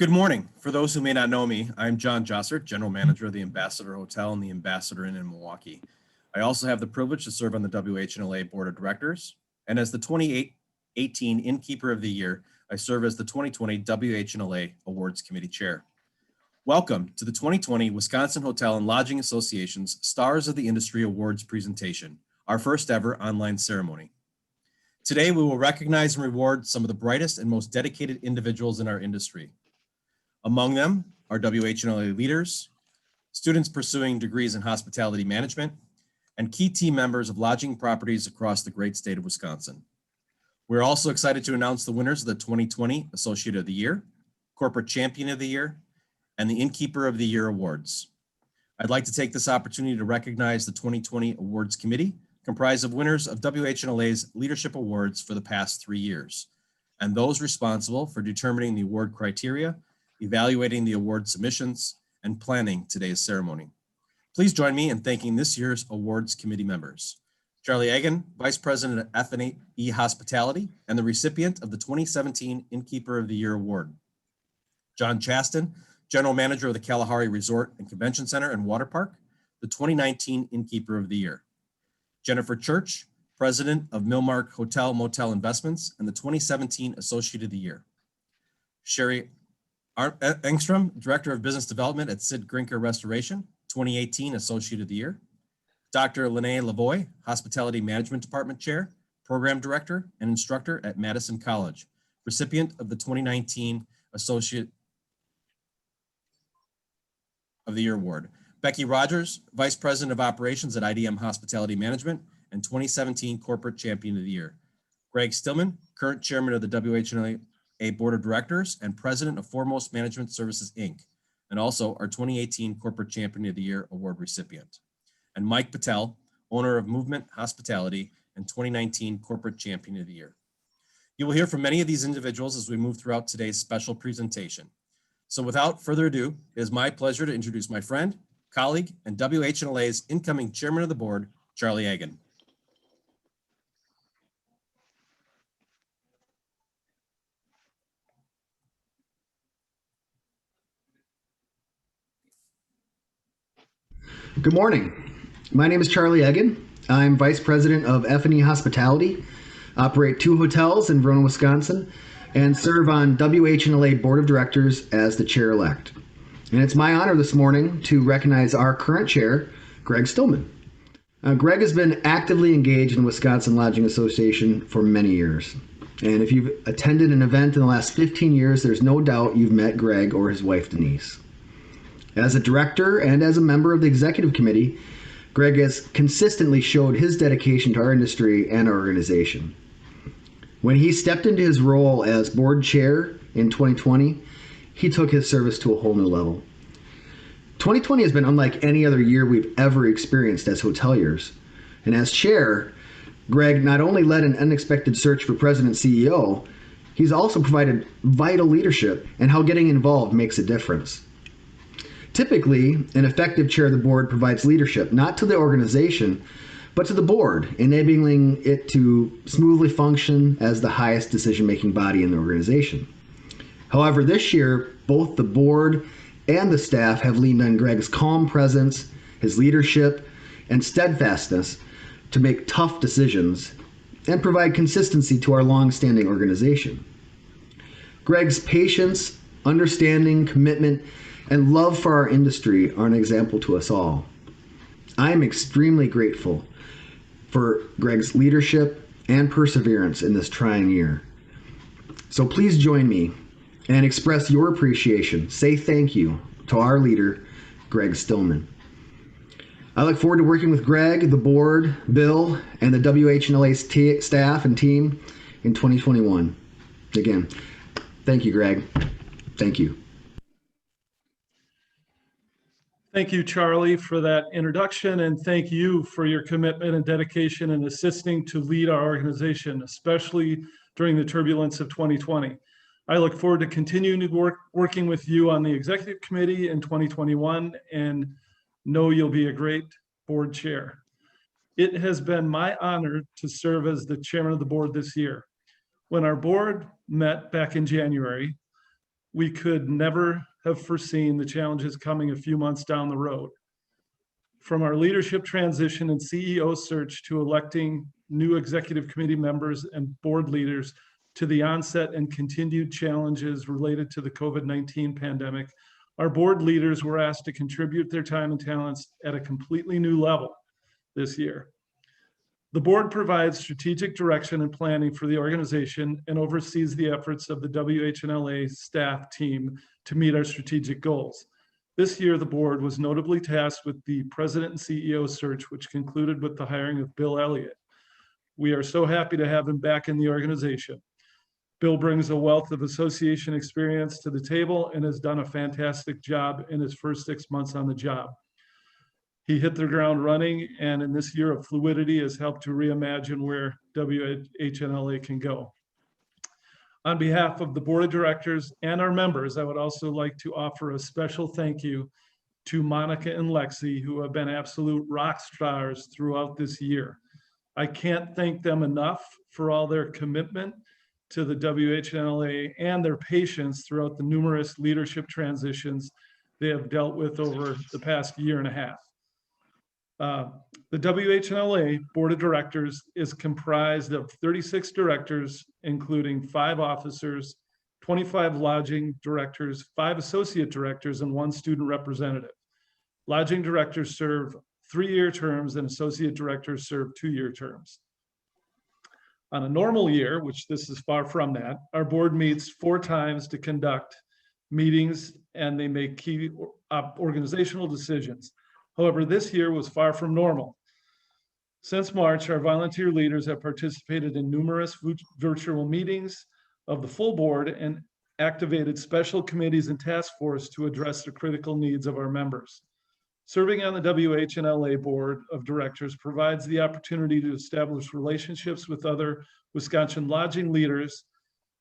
Good morning. For those who may not know me, I'm John Jossert, General Manager of the Ambassador Hotel and the Ambassador Inn in Milwaukee. I also have the privilege to serve on the WH&LA Board of Directors, and as the 2018 Innkeeper of the Year, I serve as the 2020 WH&LA Awards Committee Chair. Welcome to the 2020 Wisconsin Hotel and Lodging Association's Stars of the Industry Awards presentation, our first ever online ceremony. Today, we will recognize and reward some of the brightest and most dedicated individuals in our industry. Among them are WH&LA leaders, students pursuing degrees in hospitality management, and key team members of lodging properties across the great state of Wisconsin. We're also excited to announce the winners of the 2020 Associate of the Year, Corporate Champion of the Year, and the Innkeeper of the Year awards. I'd like to take this opportunity to recognize the 2020 Awards Committee, comprised of winners of WH&LA's Leadership Awards for the past 3 years, and those responsible for determining the award criteria, evaluating the award submissions, and planning today's ceremony. Please join me in thanking this year's awards committee members. Charlie Egan, Vice President of F&E Hospitality and the recipient of the 2017 Innkeeper of the Year Award. John Chaston, General Manager of the Kalahari Resort and Convention Center and Water Park, the 2019 Innkeeper of the Year. Jennifer Church, President of Millmark Hotel Motel Investments and the 2017 Associate of the Year. Sherry Engstrom, Director of Business Development at Sid Grinker Restoration, 2018 Associate of the Year. Dr. Lene Lavoie, Hospitality Management Department Chair, Program Director, and Instructor at Madison College, recipient of the 2019 Associate of the Year Award. Becky Rogers, Vice President of Operations at IDM Hospitality Management and 2017 Corporate Champion of the Year. Greg Stillman, current Chairman of the WH&LA Board of Directors and President of Foremost Management Services, Inc., and also our 2018 Corporate Champion of the Year Award recipient. And Mike Patel, owner of Movement Hospitality and 2019 Corporate Champion of the Year. You will hear from many of these individuals as we move throughout today's special presentation. So without further ado, it is my pleasure to introduce my friend, colleague, and WH&LA's incoming Chairman of the Board, Charlie Egan. Good morning. My name is Charlie Egan. I'm Vice President of F&E Hospitality, operate 2 hotels in Verona, Wisconsin, and serve on WH&LA Board of Directors as the Chair-elect. And it's my honor this morning to recognize our current Chair, Greg Stillman. Greg has been actively engaged in the Wisconsin Lodging Association for many years. And if you've attended an event in the last 15 years, there's no doubt you've met Greg or his wife, Denise. As a director and as a member of the executive committee, Greg has consistently showed his dedication to our industry and our organization. When he stepped into his role as board chair in 2020, he took his service to a whole new level. 2020 has been unlike any other year we've ever experienced as hoteliers. And as chair, Greg not only led an unexpected search for president and CEO, he's also provided vital leadership and how getting involved makes a difference. Typically, an effective chair of the board provides leadership, not to the organization, but to the board, enabling it to smoothly function as the highest decision-making body in the organization. However, this year, both the board and the staff have leaned on Greg's calm presence, his leadership, and steadfastness to make tough decisions and provide consistency to our long-standing organization. Greg's patience, understanding, commitment, and love for our industry are an example to us all. I am extremely grateful for Greg's leadership and perseverance in this trying year. So please join me and express your appreciation. Say thank you to our leader, Greg Stillman. I look forward to working with Greg, the board, Bill, and the WH&LA staff and team in 2021. Again, thank you, Greg. Thank you. Thank you, Charlie, for that introduction, and thank you for your commitment and dedication in assisting to lead our organization, especially during the turbulence of 2020. I look forward to continuing to working with you on the executive committee in 2021 and know you'll be a great board chair. It has been my honor to serve as the chairman of the board this year. When our board met back in January, we could never have foreseen the challenges coming a few months down the road. From our leadership transition and CEO search to electing new executive committee members and board leaders, to the onset and continued challenges related to the COVID-19 pandemic, our board leaders were asked to contribute their time and talents at a completely new level this year. The board provides strategic direction and planning for the organization and oversees the efforts of the WH&LA staff team to meet our strategic goals. This year, the board was notably tasked with the president and CEO search, which concluded with the hiring of Bill Elliott. We are so happy to have him back in the organization. Bill brings a wealth of association experience to the table and has done a fantastic job in his first 6 months on the job. He hit the ground running, and in this year of fluidity has helped to reimagine where WH&LA can go. On behalf of the board of directors and our members, I would also like to offer a special thank you to Monica and Lexi, who have been absolute rock stars throughout this year. I can't thank them enough for all their commitment to the WH&LA and their patience throughout the numerous leadership transitions they have dealt with over the past year and a half. The WH&LA Board of Directors is comprised of 36 directors, including 5 officers, 25 lodging directors, 5 associate directors, and 1 student representative. Lodging directors serve 3-year terms and associate directors serve 2-year terms. On a normal year, which this is far from that, our board meets 4 times to conduct meetings and they make key organizational decisions. However, this year was far from normal. Since March, our volunteer leaders have participated in numerous virtual meetings of the full board and activated special committees and task force to address the critical needs of our members. Serving on the WH&LA Board of Directors provides the opportunity to establish relationships with other Wisconsin lodging leaders,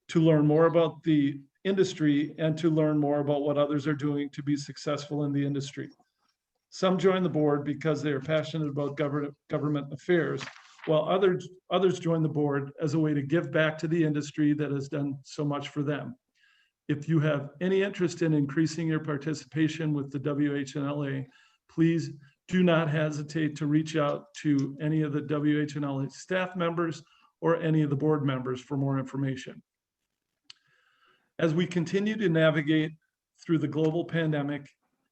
to learn more about the industry and to learn more about what others are doing to be successful in the industry. Some join the board because they are passionate about government affairs, while others join the board as a way to give back to the industry that has done so much for them. If you have any interest in increasing your participation with the WH&LA, please do not hesitate to reach out to any of the WH&LA staff members or any of the board members for more information. As we continue to navigate through the global pandemic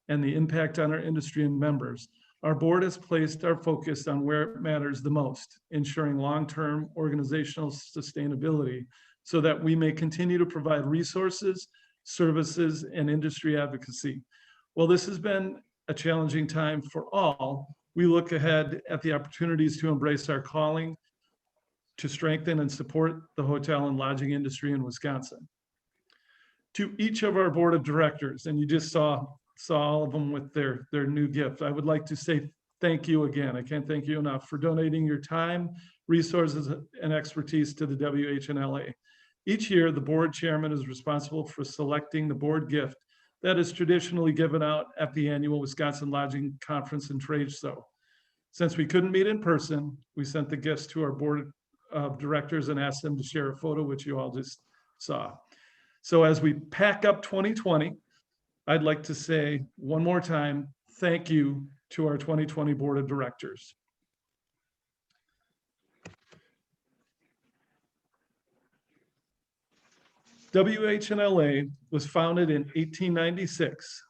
and the impact on our industry and members, our board has placed our focus on where it matters the most, ensuring long-term organizational sustainability so that we may continue to provide resources, services, and industry advocacy. While this has been a challenging time for all, we look ahead at the opportunities to embrace our calling to strengthen and support the hotel and lodging industry in Wisconsin. To each of our board of directors, and you just saw all of them with their new gift, I would like to say thank you again. I can't thank you enough for donating your time, resources, and expertise to the WH&LA. Each year, the board chairman is responsible for selecting the board gift that is traditionally given out at the annual Wisconsin Lodging Conference and Trade Show. Since we couldn't meet in person, we sent the gifts to our board of directors and asked them to share a photo, which you all just saw. So as we pack up 2020, I'd like to say one more time, thank you to our 2020 Board of Directors. WH&LA was founded in 1896.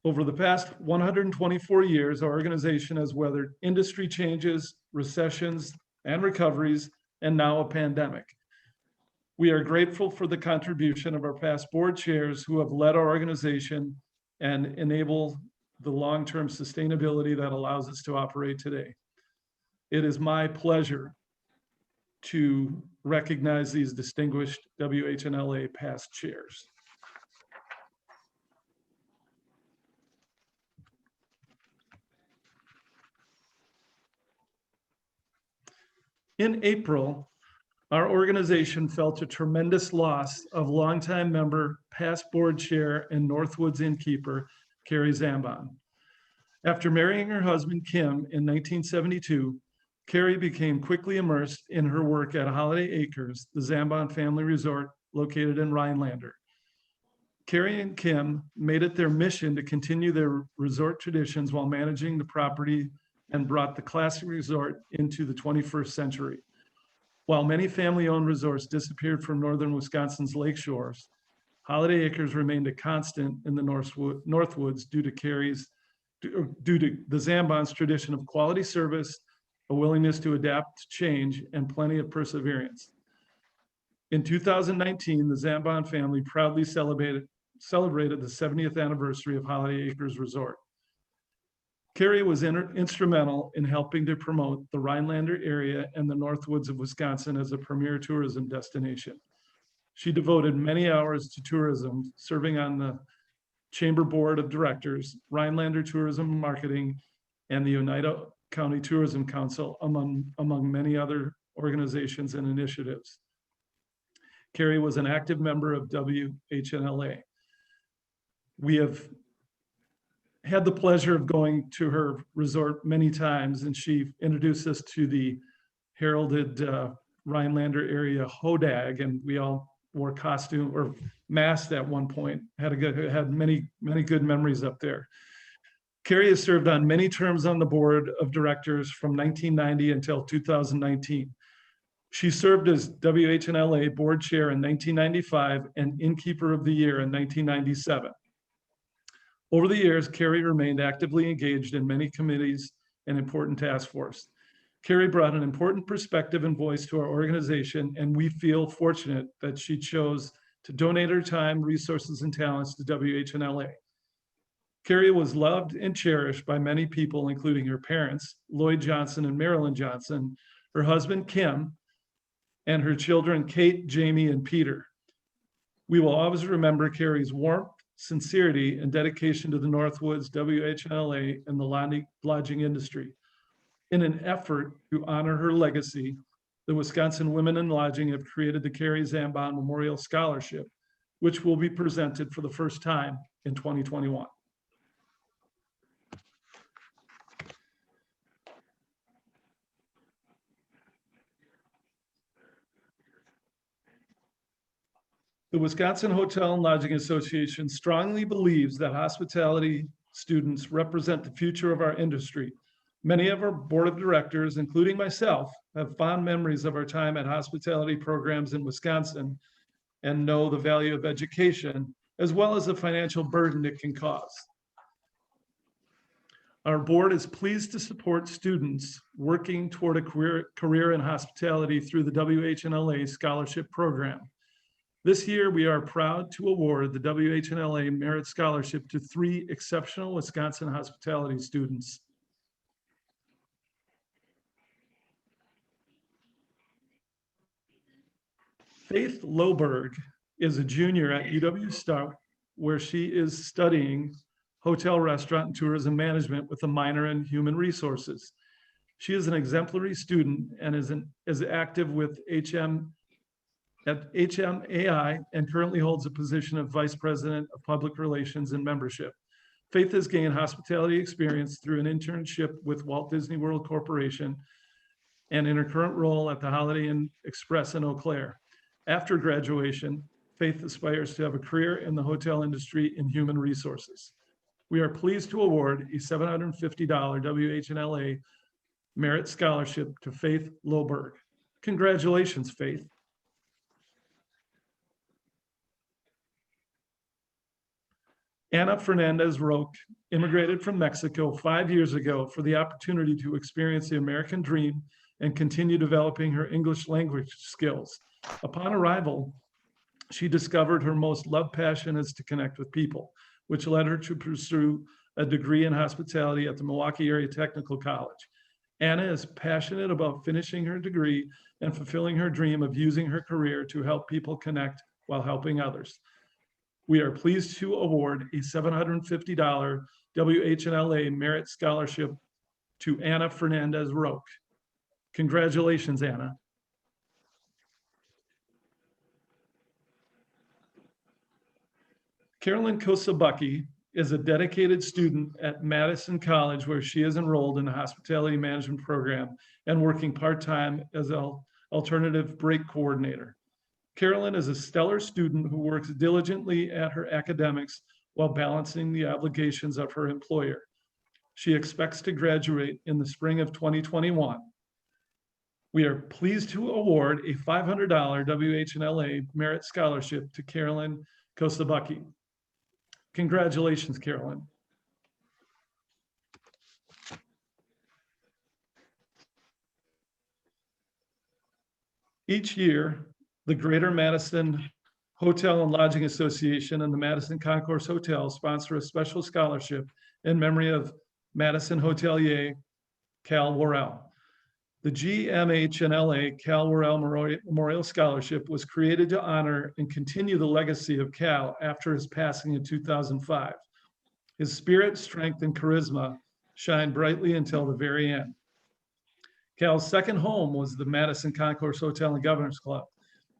Over the past 124 years, our organization has weathered industry changes, recessions, and recoveries, and now a pandemic. We are grateful for the contribution of our past board chairs who have led our organization and enable the long-term sustainability that allows us to operate today. It is my pleasure to recognize these distinguished WH&LA past chairs. In April, our organization felt a tremendous loss of longtime member, past board chair, and Northwoods innkeeper, Carrie Zambon. After marrying her husband, Kim, in 1972, Carrie became quickly immersed in her work at Holiday Acres, the Zambon family resort located in Rhinelander. Carrie and Kim made it their mission to continue their resort traditions while managing the property and brought the classic resort into the 21st century. While many family-owned resorts disappeared from northern Wisconsin's lake shores, Holiday Acres remained a constant in the Northwoods due to the Zambon's tradition of quality service, a willingness to adapt to change, and plenty of perseverance. In 2019, the Zambon family proudly celebrated the 70th anniversary of Holiday Acres Resort. Carrie was instrumental in helping to promote the Rhinelander area and the Northwoods of Wisconsin as a premier tourism destination. She devoted many hours to tourism, serving on the Chamber Board of Directors, Rhinelander Tourism Marketing, and the Oneida County Tourism Council, among many other organizations and initiatives. Carrie was an active member of WH&LA. We have had the pleasure of going to her resort many times, and she introduced us to the heralded Rhinelander area hodag, and we all wore costume or masked at one point. Had many good memories up there. Carrie has served on many terms on the board of directors from 1990 until 2019. She served as WH&LA board chair in 1995 and innkeeper of the year in 1997. Over the years, Carrie remained actively engaged in many committees and important task force. Carrie brought an important perspective and voice to our organization, and we feel fortunate that she chose to donate her time, resources, and talents to WH&LA. Carrie was loved and cherished by many people, including her parents, Lloyd Johnson and Marilyn Johnson, her husband, Kim, and her children, Kate, Jamie, and Peter. We will always remember Carrie's warmth, sincerity, and dedication to the Northwoods, WH&LA, and the lodging industry. In an effort to honor her legacy, the Wisconsin Women in Lodging have created the Carrie Zambon Memorial Scholarship, which will be presented for the first time in 2021. The Wisconsin Hotel and Lodging Association strongly believes that hospitality students represent the future of our industry. Many of our board of directors, including myself, have fond memories of our time at hospitality programs in Wisconsin and know the value of education, as well as the financial burden it can cause. Our board is pleased to support students working toward a career in hospitality through the WH&LA Scholarship Program. This year, we are proud to award the WH&LA Merit Scholarship to 3 exceptional Wisconsin hospitality students. Faith Loberg is a junior at UW-Stout, where she is studying hotel, restaurant, and tourism management with a minor in human resources. She is an exemplary student and is active with HMAI and currently holds a position of Vice President of Public Relations and Membership. Faith has gained hospitality experience through an internship with Walt Disney World Corporation and in her current role at the Holiday Inn Express in Eau Claire. After graduation, Faith aspires to have a career in the hotel industry in human resources. We are pleased to award a $750 WH&LA Merit Scholarship to Faith Loberg. Congratulations, Faith. Anna Fernandez Roque immigrated from Mexico 5 years ago for the opportunity to experience the American dream and continue developing her English language skills. Upon arrival, she discovered her most loved passion is to connect with people, which led her to pursue a degree in hospitality at the Milwaukee Area Technical College. Anna is passionate about finishing her degree and fulfilling her dream of using her career to help people connect while helping others. We are pleased to award a $750 WH&LA Merit Scholarship to Anna Fernandez Roque. Congratulations, Anna. Carolyn Kosabucki is a dedicated student at Madison College, where she is enrolled in the hospitality management program and working part-time as an alternative break coordinator. Carolyn is a stellar student who works diligently at her academics while balancing the obligations of her employer. She expects to graduate in the spring of 2021. We are pleased to award a $500 WH&LA Merit Scholarship to Carolyn Kosabucki. Congratulations, Carolyn. Each year, the Greater Madison Hotel and Lodging Association and the Madison Concourse Hotel sponsor a special scholarship in memory of Madison hotelier Cal Worrell. The GMH&LA Cal Worrell Memorial Scholarship was created to honor and continue the legacy of Cal after his passing in 2005. His spirit, strength, and charisma shined brightly until the very end. Cal's second home was the Madison Concourse Hotel and Governors Club.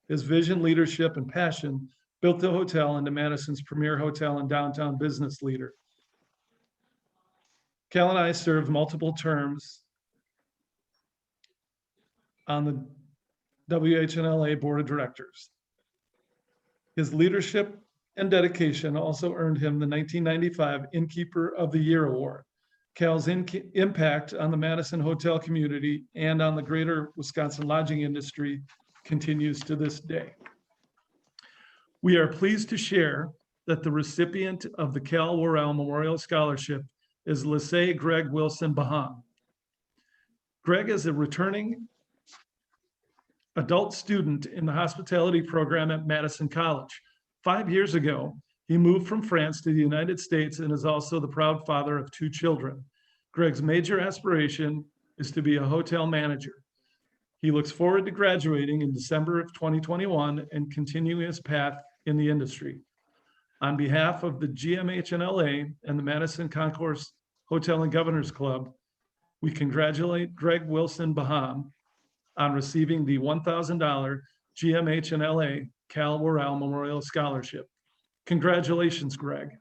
His vision, leadership, and passion built the hotel into Madison's premier hotel and downtown business leader. Cal and I served multiple terms on the WH&LA Board of Directors. His leadership and dedication also earned him the 1995 Innkeeper of the Year Award. Cal's impact on the Madison hotel community and on the greater Wisconsin lodging industry continues to this day. We are pleased to share that the recipient of the Cal Worrell Memorial Scholarship is Lassey Greg Wilson-Bahun. Greg is a returning adult student in the hospitality program at Madison College. 5 years ago, he moved from France to the United States and is also the proud father of 2 children. Greg's major aspiration is to be a hotel manager. He looks forward to graduating in December of 2021 and continuing his path in the industry. On behalf of the GMH&LA and the Madison Concourse Hotel and Governors Club, we congratulate Greg Wilson-Bahun on receiving the $1,000 GMH&LA Cal Worrell Memorial Scholarship. Congratulations, Greg.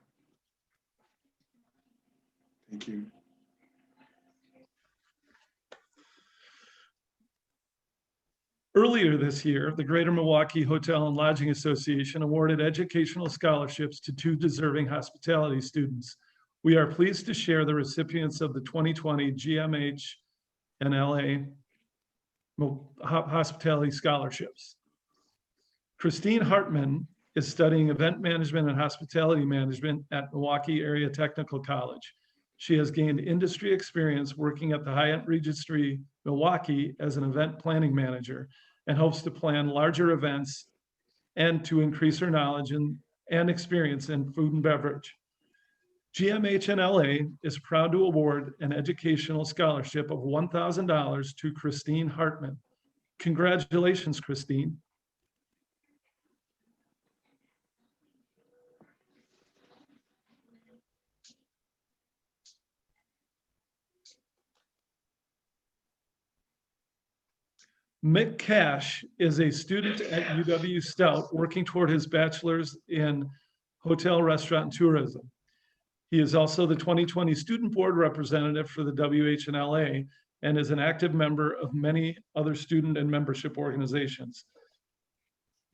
Thank you. Earlier this year, the Greater Milwaukee Hotel and Lodging Association awarded educational scholarships to 2 deserving hospitality students. We are pleased to share the recipients of the 2020 GMH&LA Hospitality Scholarships. Christine Hartman is studying event management and hospitality management at Milwaukee Area Technical College. She has gained industry experience working at the Hyatt Regency Milwaukee as an event planning manager and hopes to plan larger events and to increase her knowledge and experience in food and beverage. GMH&LA is proud to award an educational scholarship of $1,000 to Christine Hartman. Congratulations, Christine. Mick Cash is a student at UW-Stout working toward his bachelor's in hotel, restaurant, and tourism. He is also the 2020 student board representative for the WH&LA and is an active member of many other student and membership organizations.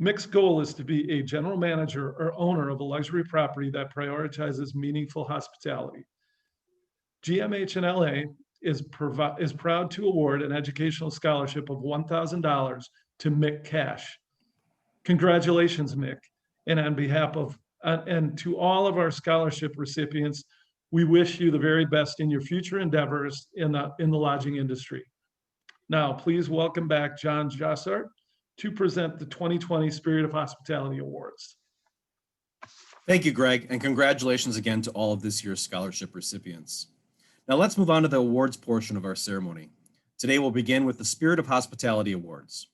Mick's goal is to be a general manager or owner of a luxury property that prioritizes meaningful hospitality. GMH&LA is proud to award an educational scholarship of $1,000 to Mick Cash. Congratulations, Mick. And on behalf of, and to all of our scholarship recipients, we wish you the very best in your future endeavors in the lodging industry. Now, please welcome back John Jossart to present the 2020 Spirit of Hospitality Awards. Thank you, Greg, and congratulations again to all of this year's scholarship recipients. Now let's move on to the awards portion of our ceremony. Today we'll begin with the Spirit of Hospitality Awards.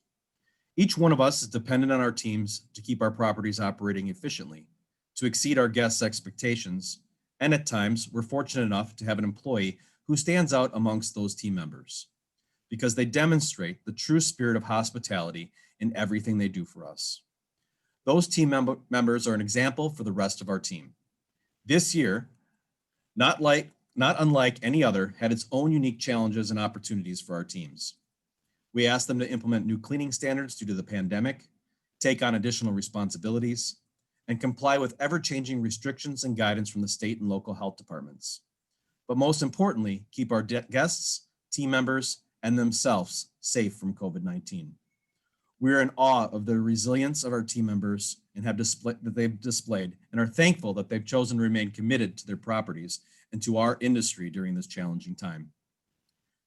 Each one of us is dependent on our teams to keep our properties operating efficiently, to exceed our guests' expectations, and at times we're fortunate enough to have an employee who stands out amongst those team members because they demonstrate the true spirit of hospitality in everything they do for us. Those team members are an example for the rest of our team. This year, not unlike any other, had its own unique challenges and opportunities for our teams. We asked them to implement new cleaning standards due to the pandemic, take on additional responsibilities, and comply with ever-changing restrictions and guidance from the state and local health departments. But most importantly, keep our guests, team members, and themselves safe from COVID-19. We are in awe of the resilience of our team members and that they've displayed, and are thankful that they've chosen to remain committed to their properties and to our industry during this challenging time.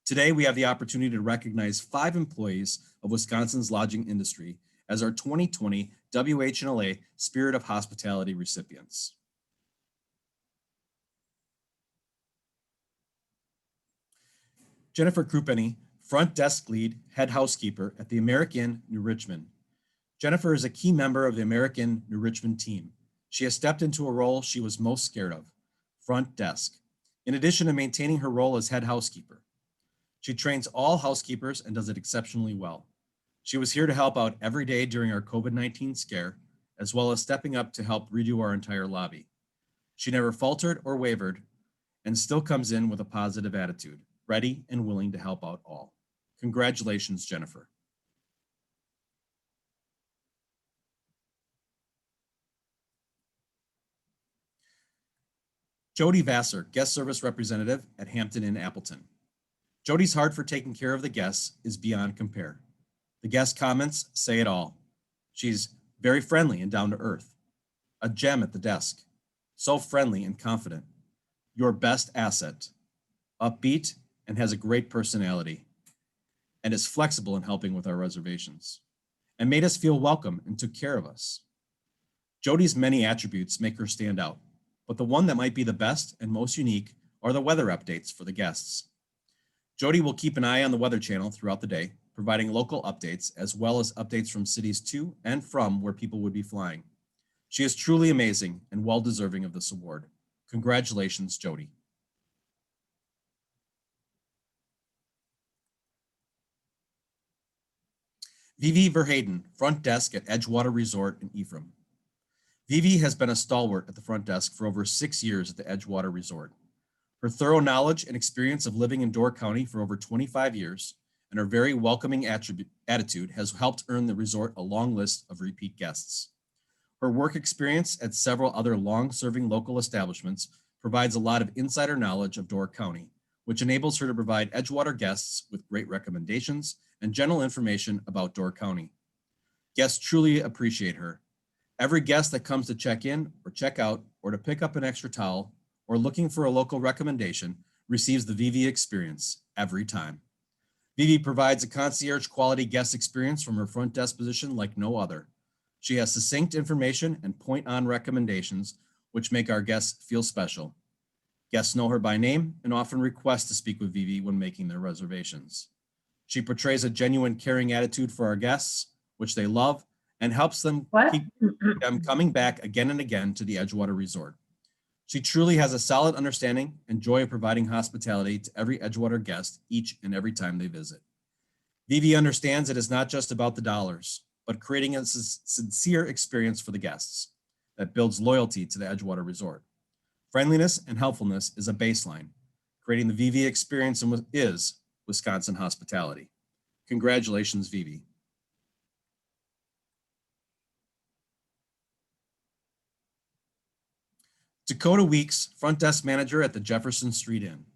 Today, we have the opportunity to recognize 5 employees of Wisconsin's lodging industry as our 2020 WH&LA Spirit of Hospitality recipients. Jennifer Krupenny, front desk lead, head housekeeper at the AmericInn New Richmond. Jennifer is a key member of the AmericInn New Richmond team. She has stepped into a role she was most scared of, front desk, in addition to maintaining her role as head housekeeper. She trains all housekeepers and does it exceptionally well. She was here to help out every day during our COVID-19 scare, as well as stepping up to help redo our entire lobby. She never faltered or wavered and still comes in with a positive attitude, ready and willing to help out all. Congratulations, Jennifer. Jodi Vassar, guest service representative at Hampton in Appleton. Jodi's heart for taking care of the guests is beyond compare. The guest comments say it all. She's very friendly and down to earth, a gem at the desk, so friendly and confident, your best asset, upbeat and has a great personality, and is flexible in helping with our reservations, and made us feel welcome and took care of us. Jodi's many attributes make her stand out, but the one that might be the best and most unique are the weather updates for the guests. Jodi will keep an eye on the Weather Channel throughout the day, providing local updates as well as updates from cities to and from where people would be flying. She is truly amazing and well deserving of this award. Congratulations, Jodi. Vivi Verheyden, front desk at Edgewater Resort in Ephraim. Vivi has been a stalwart at the front desk for over 6 years at the Edgewater Resort. Her thorough knowledge and experience of living in Door County for over 25 years and her very welcoming attitude has helped earn the resort a long list of repeat guests. Her work experience at several other long-serving local establishments provides a lot of insider knowledge of Door County, which enables her to provide Edgewater guests with great recommendations and general information about Door County. Guests truly appreciate her. Every guest that comes to check in or check out or to pick up an extra towel or looking for a local recommendation receives the Vivi experience every time. Vivi provides a concierge quality guest experience from her front desk position like no other. She has succinct information and point-on recommendations, which make our guests feel special. Guests know her by name and often request to speak with Vivi when making their reservations. She portrays a genuine caring attitude for our guests, which they love, and helps them keep them coming back again and again to the Edgewater Resort. She truly has a solid understanding and joy of providing hospitality to every Edgewater guest each and every time they visit. Vivi understands it is not just about the dollars, but creating a sincere experience for the guests that builds loyalty to the Edgewater Resort. Friendliness and helpfulness is a baseline. Creating the Vivi experience is Wisconsin hospitality. Congratulations, Vivi. Dakota Weeks, front desk manager at the Jefferson Street Inn.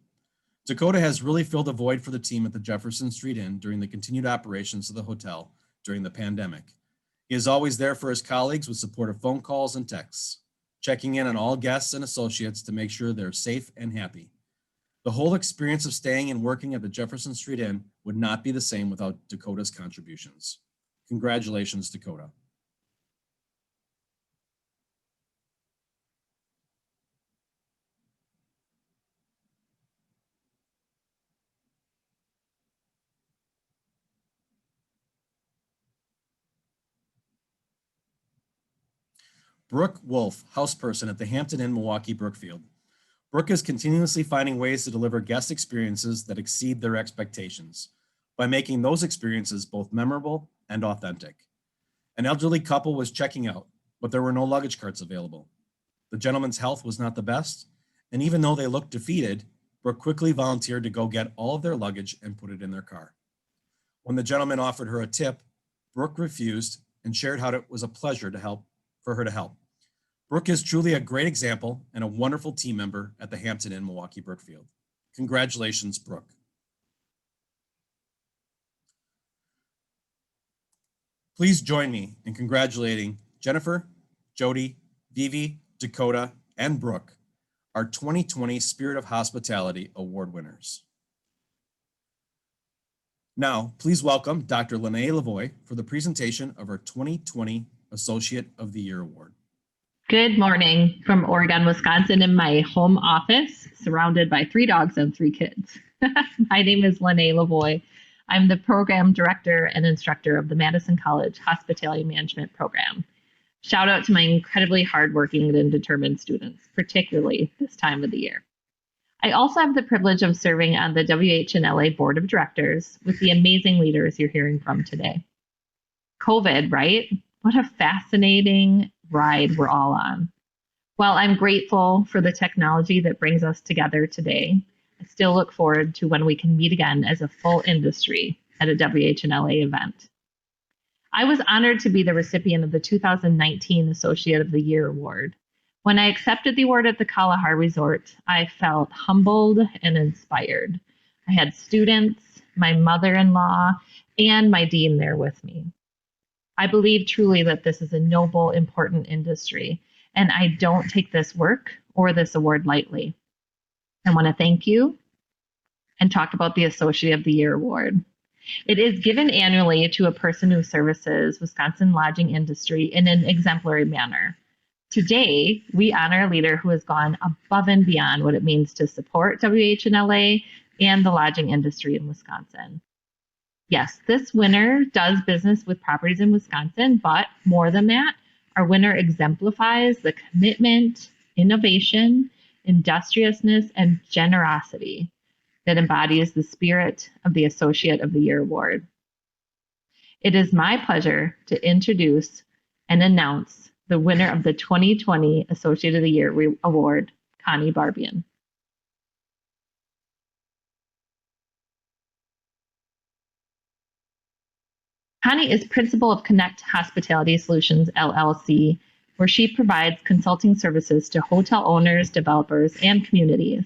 Dakota has really filled a void for the team at the Jefferson Street Inn during the continued operations of the hotel during the pandemic. He is always there for his colleagues with supportive phone calls and texts, checking in on all guests and associates to make sure they're safe and happy. The whole experience of staying and working at the Jefferson Street Inn would not be the same without Dakota's contributions. Congratulations, Dakota. Brooke Wolf, houseperson at the Hampton in Milwaukee, Brookfield. Brooke is continuously finding ways to deliver guest experiences that exceed their expectations by making those experiences both memorable and authentic. An elderly couple was checking out, but there were no luggage carts available. The gentleman's health was not the best, and even though they looked defeated, Brooke quickly volunteered to go get all of their luggage and put it in their car. When the gentleman offered her a tip, Brooke refused and shared how it was a pleasure for her to help. Brooke is truly a great example and a wonderful team member at the Hampton Inn Milwaukee Brookfield. Congratulations, Brooke. Please join me in congratulating Jennifer, Jodi, Vivi, Dakota, and Brooke, our 2020 Spirit of Hospitality Award winners. Now, please welcome Dr. Lene Lavoie for the presentation of our 2020 Associate of the Year Award. Good morning from Oregon, Wisconsin, in my home office, surrounded by 3 dogs and 3 kids. My name is Lene Lavoie. I'm the program director and instructor of the Madison College Hospitality Management Program. Shout out to my incredibly hardworking and determined students, particularly this time of the year. I also have the privilege of serving on the WH&LA Board of Directors with the amazing leaders you're hearing from today. COVID, right? What a fascinating ride we're all on. While I'm grateful for the technology that brings us together today, I still look forward to when we can meet again as a full industry at a WH&LA event. I was honored to be the recipient of the 2019 Associate of the Year Award. When I accepted the award at the Kalahar Resort, I felt humbled and inspired. I had students, my mother-in-law, and my dean there with me. I believe truly that this is a noble, important industry, and I don't take this work or this award lightly. I want to thank you and talk about the Associate of the Year Award. It is given annually to a person who services Wisconsin lodging industry in an exemplary manner. Today, we honor a leader who has gone above and beyond what it means to support WH&LA and the lodging industry in Wisconsin. Yes, this winner does business with properties in Wisconsin, but more than that, our winner exemplifies the commitment, innovation, industriousness, and generosity that embodies the spirit of the Associate of the Year Award. It is my pleasure to introduce and announce the winner of the 2020 Associate of the Year Award, Connie Barbian. Connie is principal of Connect Hospitality Solutions, LLC, where she provides consulting services to hotel owners, developers, and communities.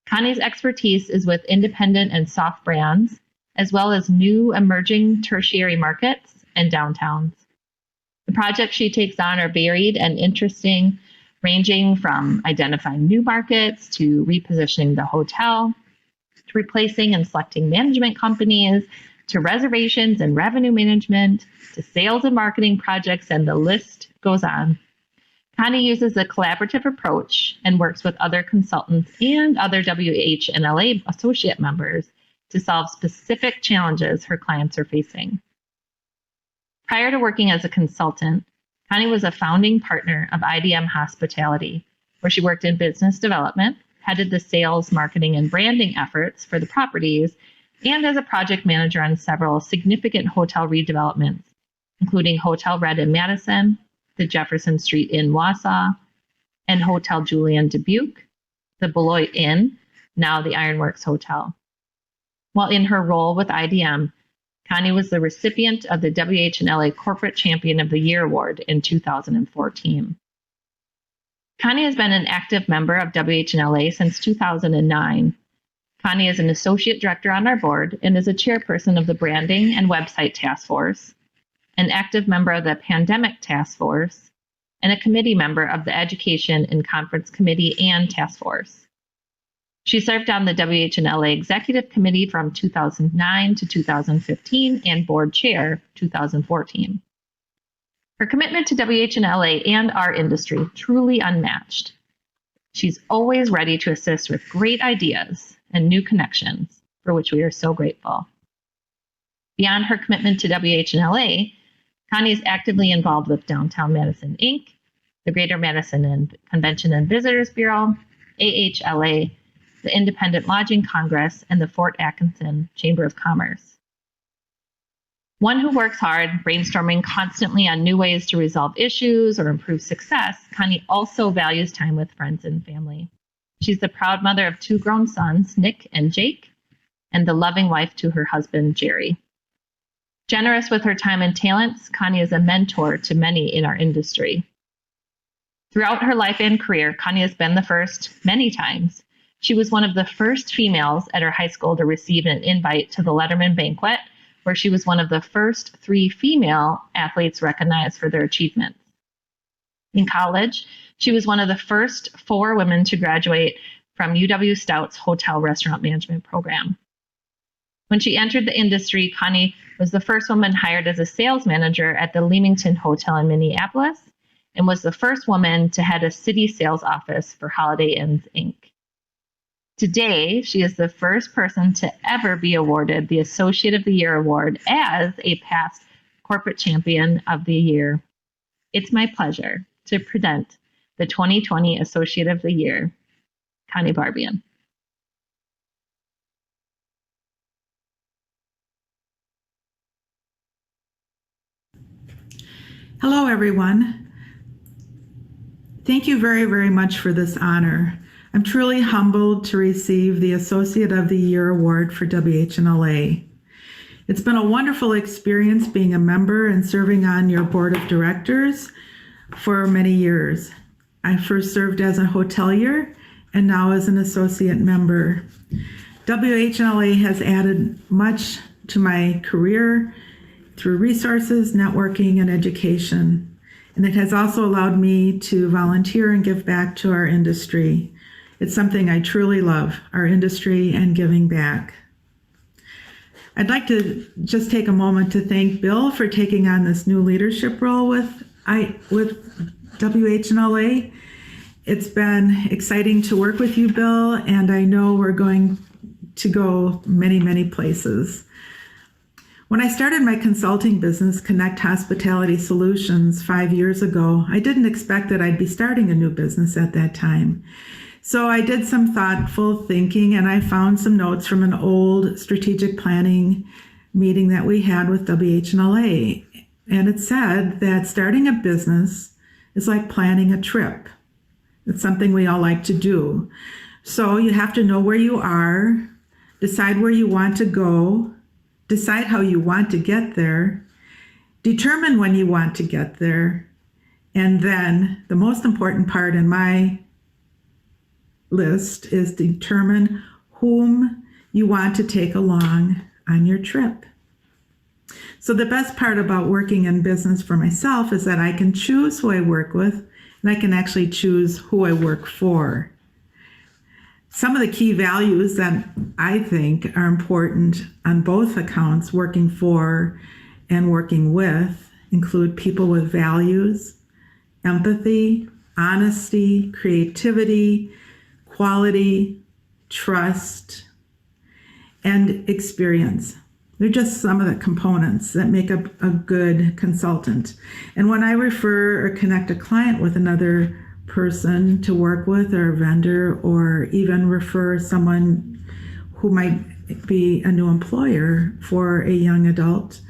Connie's expertise is with independent and soft brands, as well as new emerging tertiary markets and downtowns. The projects she takes on are varied and interesting, ranging from identifying new markets to repositioning the hotel, to replacing and selecting management companies, to reservations and revenue management, to sales and marketing projects, and the list goes on. Connie uses a collaborative approach and works with other consultants and other WH&LA associate members to solve specific challenges her clients are facing. Prior to working as a consultant, Connie was a founding partner of IDM Hospitality, where she worked in business development, headed the sales, marketing, and branding efforts for the properties, and as a project manager on several significant hotel redevelopments, including Hotel Red in Madison, the Jefferson Street Inn Wausau, and Hotel Julian Dubuque, the Beloit Inn, now the Ironworks Hotel. While in her role with IDM, Connie was the recipient of the WH&LA Corporate Champion of the Year Award in 2014. Connie has been an active member of WH&LA since 2009. Connie is an associate director on our board and is a chairperson of the Branding and Website Task Force, an active member of the Pandemic Task Force, and a committee member of the Education and Conference Committee and Task Force. She served on the WH&LA Executive Committee from 2009 to 2015 and Board Chair 2014. Her commitment to WH&LA and our industry truly unmatched. She's always ready to assist with great ideas and new connections, for which we are so grateful. Beyond her commitment to WH&LA, Connie is actively involved with Downtown Madison, Inc., the Greater Madison Convention and Visitors Bureau, AHLA, the Independent Lodging Congress, and the Fort Atkinson Chamber of Commerce. One who works hard, brainstorming constantly on new ways to resolve issues or improve success, Connie also values time with friends and family. She's the proud mother of 2 grown sons, Nick and Jake, and the loving wife to her husband, Jerry. Generous with her time and talents, Connie is a mentor to many in our industry. Throughout her life and career, Connie has been the first many times. She was one of the first females at her high school to receive an invite to the Letterman Banquet, where she was one of the first 3 female athletes recognized for their achievements. In college, she was one of the first 4 women to graduate from UW-Stout's hotel restaurant management program. When she entered the industry, Connie was the first woman hired as a sales manager at the Leamington Hotel in Minneapolis and was the first woman to head a city sales office for Holiday Inns, Inc. Today, she is the first person to ever be awarded the Associate of the Year award as a past Corporate Champion of the Year. It's my pleasure to present the 2020 Associate of the Year, Connie Barbian. Hello, everyone. Thank you very, very much for this honor. I'm truly humbled to receive the Associate of the Year award for WH&LA. It's been a wonderful experience being a member and serving on your board of directors for many years. I first served as a hotelier and now as an associate member. WH&LA has added much to my career through resources, networking, and education. And it has also allowed me to volunteer and give back to our industry. It's something I truly love, our industry and giving back. I'd like to just take a moment to thank Bill for taking on this new leadership role with WH&LA. It's been exciting to work with you, Bill, and I know we're going to go many, many places. When I started my consulting business, Connect Hospitality Solutions, 5 years ago, I didn't expect that I'd be starting a new business at that time. So I did some thoughtful thinking, and I found some notes from an old strategic planning meeting that we had with WH&LA. And it said that starting a business is like planning a trip. It's something we all like to do. So you have to know where you are, decide where you want to go, decide how you want to get there, determine when you want to get there, and then the most important part in my list is determine whom you want to take along on your trip. So the best part about working in business for myself is that I can choose who I work with, and I can actually choose who I work for. Some of the key values that I think are important on both accounts, working for and working with, include people with values, empathy, honesty, creativity, quality, trust, and experience. They're just some of the components that make up a good consultant. And when I refer or connect a client with another person to work with, or a vendor, or even refer someone who might be a new employer for a young adult,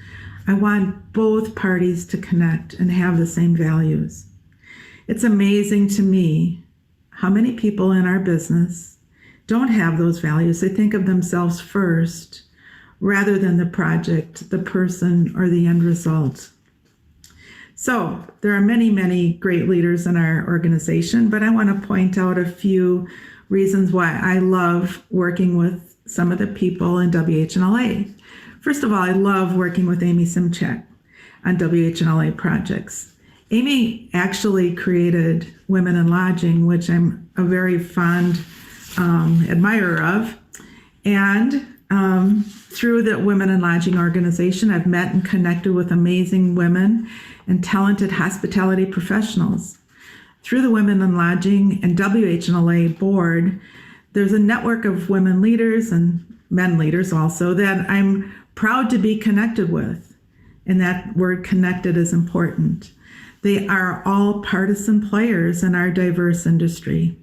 I want both parties to connect and have the same values. It's amazing to me how many people in our business don't have those values. They think of themselves first rather than the project, the person, or the end result. So there are many, many great leaders in our organization, but I want to point out a few reasons why I love working with some of the people in WH&LA. First of all, I love working with Amy Simchak on WH&LA projects. Amy actually created Women in Lodging, which I'm a very fond admirer of. And through the Women in Lodging organization, I've met and connected with amazing women and talented hospitality professionals. Through the Women in Lodging and WH&LA board, there's a network of women leaders and men leaders also that I'm proud to be connected with. And that word connected is important. They are all partisan players in our diverse industry.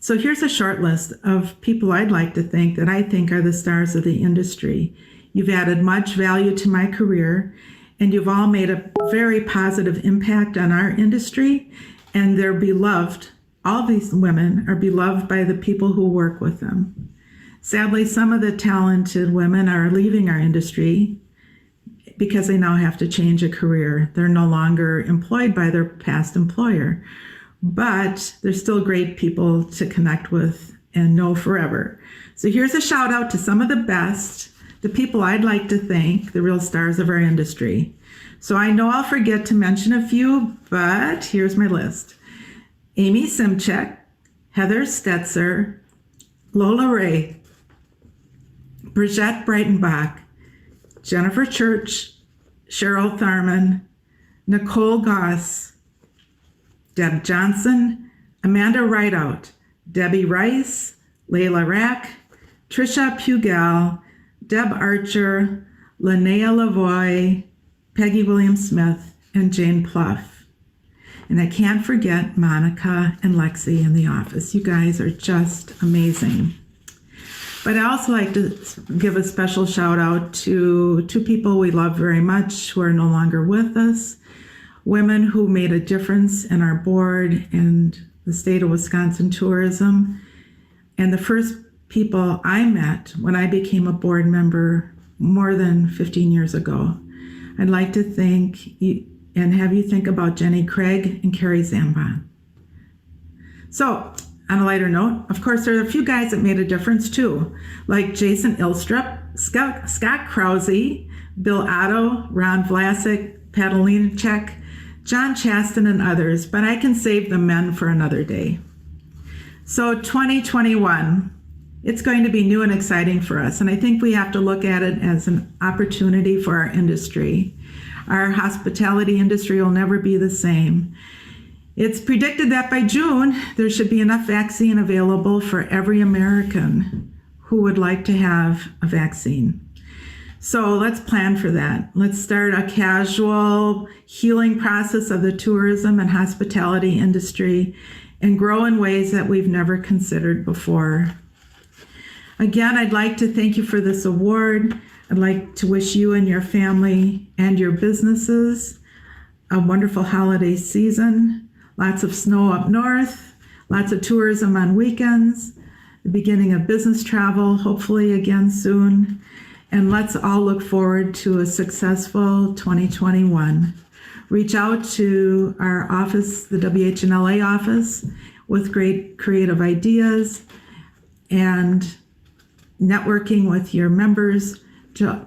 So here's a short list of people I'd like to thank that I think are the stars of the industry. You've added much value to my career, and you've all made a very positive impact on our industry, and they're beloved. All these women are beloved by the people who work with them. Sadly, some of the talented women are leaving our industry, because they now have to change a career. They're no longer employed by their past employer, but they're still great people to connect with and know forever. So here's a shout out to some of the best, the people I'd like to thank, the real stars of our industry. So I know I'll forget to mention a few, but here's my list. Amy Simchek, Heather Stetzer, Lola Ray, Bridgette Breitenbach, Jennifer Church, Cheryl Tharman, Nicole Goss, Deb Johnson, Amanda Rideout, Debbie Rice, Layla Rack, Trisha Pugel, Deb Archer, Linnea Lavoie, Peggy Williams-Smith, and Jane Pluff. And I can't forget Monica and Lexi in the office. You guys are just amazing. But I also like to give a special shout out to two people we love very much who are no longer with us, women who made a difference in our board and the state of Wisconsin tourism. And the first people I met when I became a board member more than 15 years ago. I'd like to thank you and have you think about Jenny Craig and Carrie Zambon. So, on a lighter note, of course, there are a few guys that made a difference too, like Jason Ilstrup, Scott Krause, Bill Otto, Ron Vlasic, Patalinacek, John Chaston, and others, but I can save the men for another day. So 2021, it's going to be new and exciting for us, and I think we have to look at it as an opportunity for our industry. Our hospitality industry will never be the same. It's predicted that by June, there should be enough vaccine available for every American who would like to have a vaccine. So let's plan for that. Let's start a casual healing process of the tourism and hospitality industry and grow in ways that we've never considered before. Again, I'd like to thank you for this award. I'd like to wish you and your family and your businesses a wonderful holiday season. Lots of snow up north, lots of tourism on weekends, the beginning of business travel, hopefully again soon. And let's all look forward to a successful 2021. Reach out to our office, the WH&LA office, with great creative ideas and networking with your members to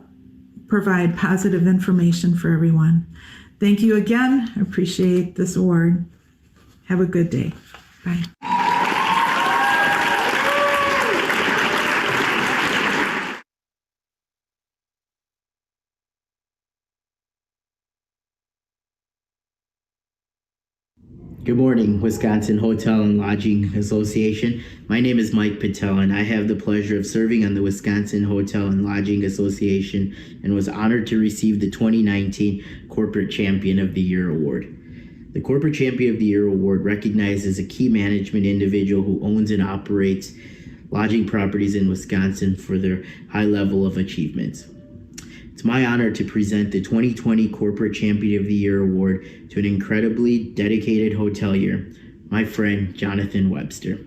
provide positive information for everyone. Thank you again. I appreciate this award. Have a good day. Bye. Good morning, Wisconsin Hotel and Lodging Association. My name is Mike Patel, and I have the pleasure of serving on the Wisconsin Hotel and Lodging Association and was honored to receive the 2019 Corporate Champion of the Year Award. The Corporate Champion of the Year Award recognizes a key management individual who owns and operates lodging properties in Wisconsin for their high level of achievements. It's my honor to present the 2020 Corporate Champion of the Year Award to an incredibly dedicated hotelier, my friend Jonathan Webster.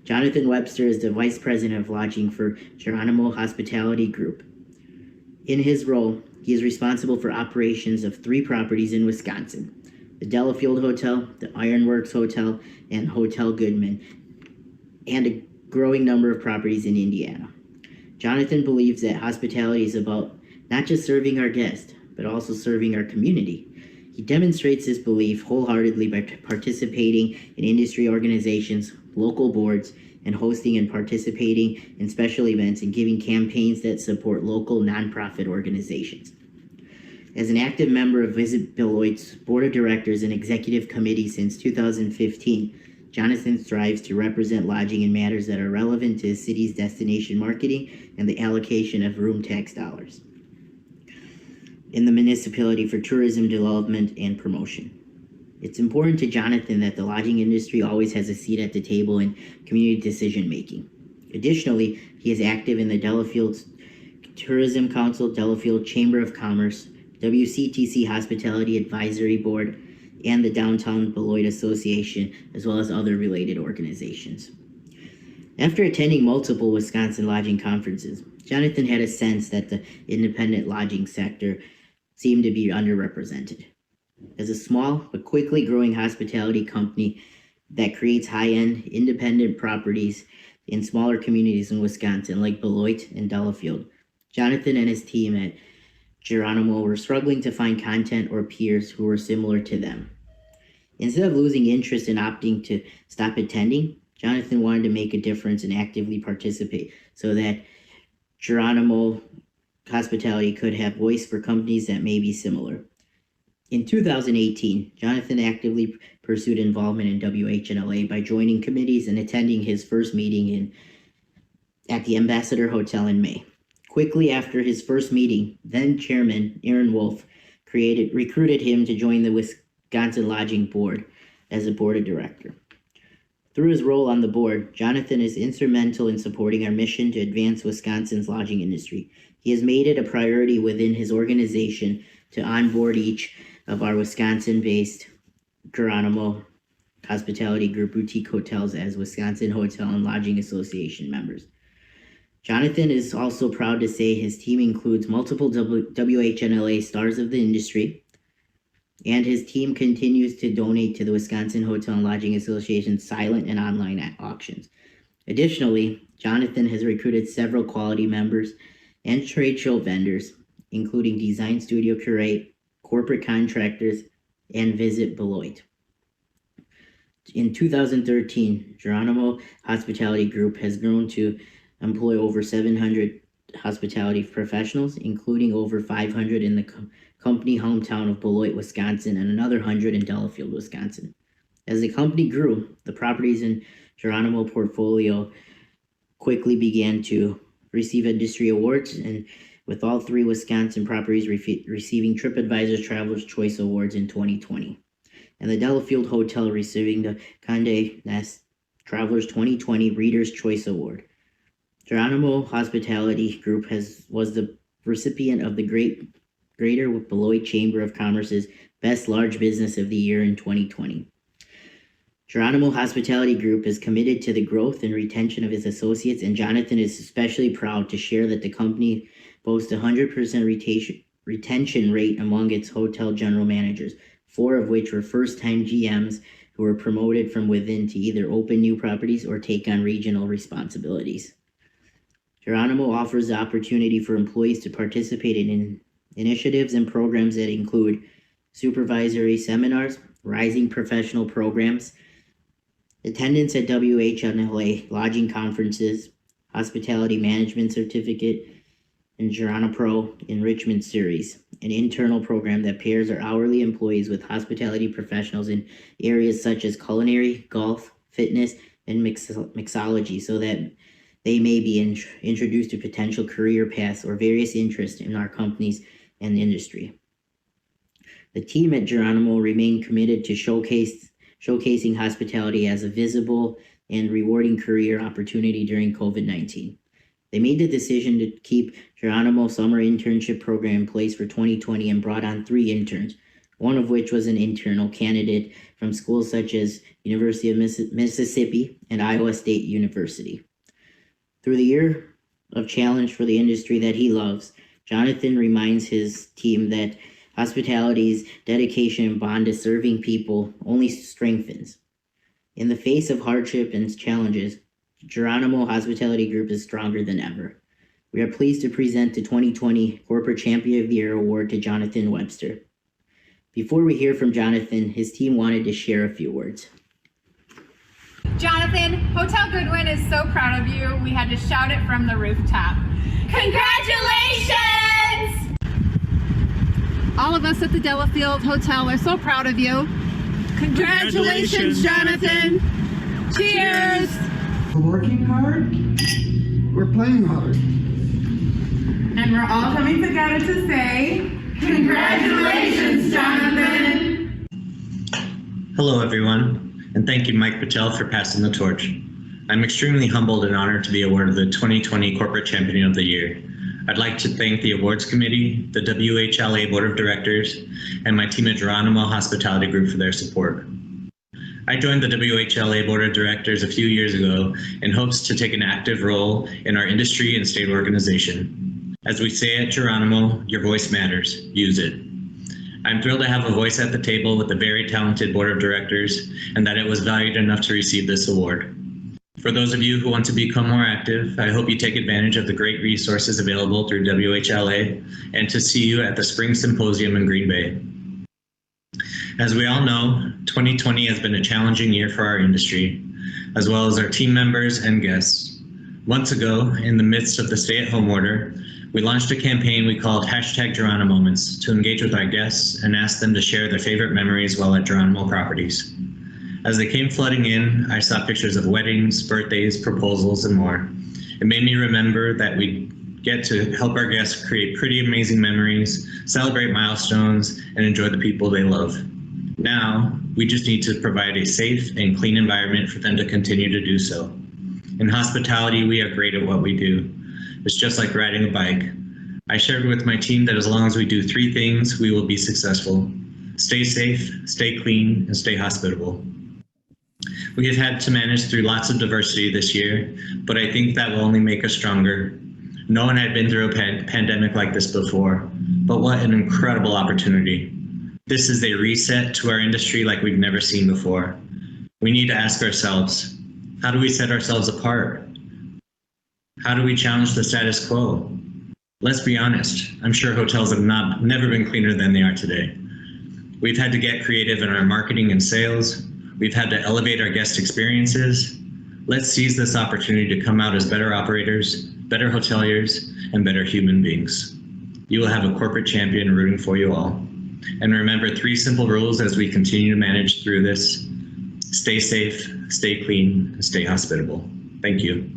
Jonathan Webster is the Vice President of Lodging for Geronimo Hospitality Group. In his role, he is responsible for operations of 3 properties in Wisconsin: the Delafield Hotel, the Ironworks Hotel, and Hotel Goodman, and a growing number of properties in Indiana. Jonathan believes that hospitality is about not just serving our guests, but also serving our community. He demonstrates this belief wholeheartedly by participating in industry organizations, local boards, and hosting and participating in special events and giving campaigns that support local nonprofit organizations. As an active member of Visit Beloit's Board of Directors and Executive Committee since 2015, Jonathan strives to represent lodging in matters that are relevant to his city's destination marketing and the allocation of room tax dollars in the municipality for tourism development and promotion. It's important to Jonathan that the lodging industry always has a seat at the table in community decision making. Additionally, he is active in the Delafield Tourism Council, Delafield Chamber of Commerce, WCTC Hospitality Advisory Board, and the Downtown Beloit Association, as well as other related organizations. After attending multiple Wisconsin lodging conferences, Jonathan had a sense that the independent lodging sector seemed to be underrepresented. As a small but quickly growing hospitality company that creates high-end independent properties in smaller communities in Wisconsin like Beloit and Delafield, Jonathan and his team at Geronimo were struggling to find content or peers who were similar to them. Instead of losing interest and opting to stop attending, Jonathan wanted to make a difference and actively participate so that Geronimo Hospitality could have voice for companies that may be similar. In 2018, Jonathan actively pursued involvement in WH&LA by joining committees and attending his first meeting at the Ambassador Hotel in May. Quickly after his first meeting, then Chairman Aaron Wolf recruited him to join the Wisconsin Lodging Board as a board of director. Through his role on the board, Jonathan is instrumental in supporting our mission to advance Wisconsin's lodging industry. He has made it a priority within his organization to onboard each of our Wisconsin-based Geronimo Hospitality Group boutique hotels as Wisconsin Hotel and Lodging Association members. Jonathan is also proud to say his team includes multiple WH&LA stars of the industry, and his team continues to donate to the Wisconsin Hotel and Lodging Association's silent and online auctions. Additionally, Jonathan has recruited several quality members and trade show vendors, including Design Studio Curate, corporate contractors, and Visit Beloit. In 2013, Geronimo Hospitality Group has grown to employ over 700 hospitality professionals, including over 500 in the company hometown of Beloit, Wisconsin, and another 100 in Delafield, Wisconsin. As the company grew, the properties in Geronimo portfolio quickly began to receive industry awards, and with all three Wisconsin properties receiving TripAdvisor's Traveler's Choice Awards in 2020, and the Delafield Hotel receiving the Condé Nast Travelers 2020 Reader's Choice Award. Geronimo Hospitality Group was the recipient of the Greater Beloit Chamber of Commerce's Best Large Business of the Year in 2020. Geronimo Hospitality Group is committed to the growth and retention of its associates, and Jonathan is especially proud to share that the company boasts a 100% retention rate among its hotel general managers, 4 of which were first-time GMs who were promoted from within to either open new properties or take on regional responsibilities. Geronimo offers the opportunity for employees to participate in initiatives and programs that include supervisory seminars, rising professional programs, attendance at WH&LA lodging conferences, hospitality management certificate, and Geronimo Pro in Richmond series, an internal program that pairs our hourly employees with hospitality professionals in areas such as culinary, golf, fitness, and mixology so that they may be introduced to potential career paths or various interests in our companies and industry. The team at Geronimo remain committed to showcasing hospitality as a visible and rewarding career opportunity during COVID-19. They made the decision to keep Geronimo Summer Internship Program in place for 2020 and brought on 3 interns, one of which was an internal candidate from schools such as University of Mississippi and Iowa State University. Through the year of challenge for the industry that he loves, Jonathan reminds his team that hospitality's dedication and bond to serving people only strengthens. In the face of hardship and challenges, Geronimo Hospitality Group is stronger than ever. We are pleased to present the 2020 Corporate Champion of the Year Award to Jonathan Webster. Before we hear from Jonathan, his team wanted to share a few words. Jonathan, Hotel Goodwin is so proud of you. We had to shout it from the rooftop. Congratulations! All of us at the Delafield Hotel are so proud of you. Congratulations, Jonathan. Cheers. We're working hard. We're playing hard. And we're all coming together to say, congratulations, Jonathan. Hello, everyone, and thank you, Mike Patel, for passing the torch. I'm extremely humbled and honored to be awarded the 2020 Corporate Champion of the Year. I'd like to thank the awards committee, the WH&LA Board of Directors, and my team at Geronimo Hospitality Group for their support. I joined the WH&LA Board of Directors a few years ago in hopes to take an active role in our industry and state organization. As we say at Geronimo, your voice matters. Use it. I'm thrilled to have a voice at the table with a very talented Board of Directors and that it was valued enough to receive this award. For those of you who want to become more active, I hope you take advantage of the great resources available through WH&LA and to see you at the Spring Symposium in Green Bay. As we all know, 2020 has been a challenging year for our industry, as well as our team members and guests. Months ago, in the midst of the stay-at-home order, we launched a campaign we called #GeronimoMoments to engage with our guests and ask them to share their favorite memories while at Geronimo properties. As they came flooding in, I saw pictures of weddings, birthdays, proposals, and more. It made me remember that we get to help our guests create pretty amazing memories, celebrate milestones, and enjoy the people they love. Now, we just need to provide a safe and clean environment for them to continue to do so. In hospitality, we are great at what we do. It's just like riding a bike. I shared with my team that as long as we do 3 things, we will be successful. Stay safe, stay clean, and stay hospitable. We have had to manage through lots of diversity this year, but I think that will only make us stronger. No one had been through a pandemic like this before, but what an incredible opportunity. This is a reset to our industry like we've never seen before. We need to ask ourselves, how do we set ourselves apart? How do we challenge the status quo? Let's be honest, I'm sure hotels have never been cleaner than they are today. We've had to get creative in our marketing and sales. We've had to elevate our guest experiences. Let's seize this opportunity to come out as better operators, better hoteliers, and better human beings. You will have a corporate champion rooting for you all. And remember 3 simple rules as we continue to manage through this. Stay safe, stay clean, and stay hospitable. Thank you.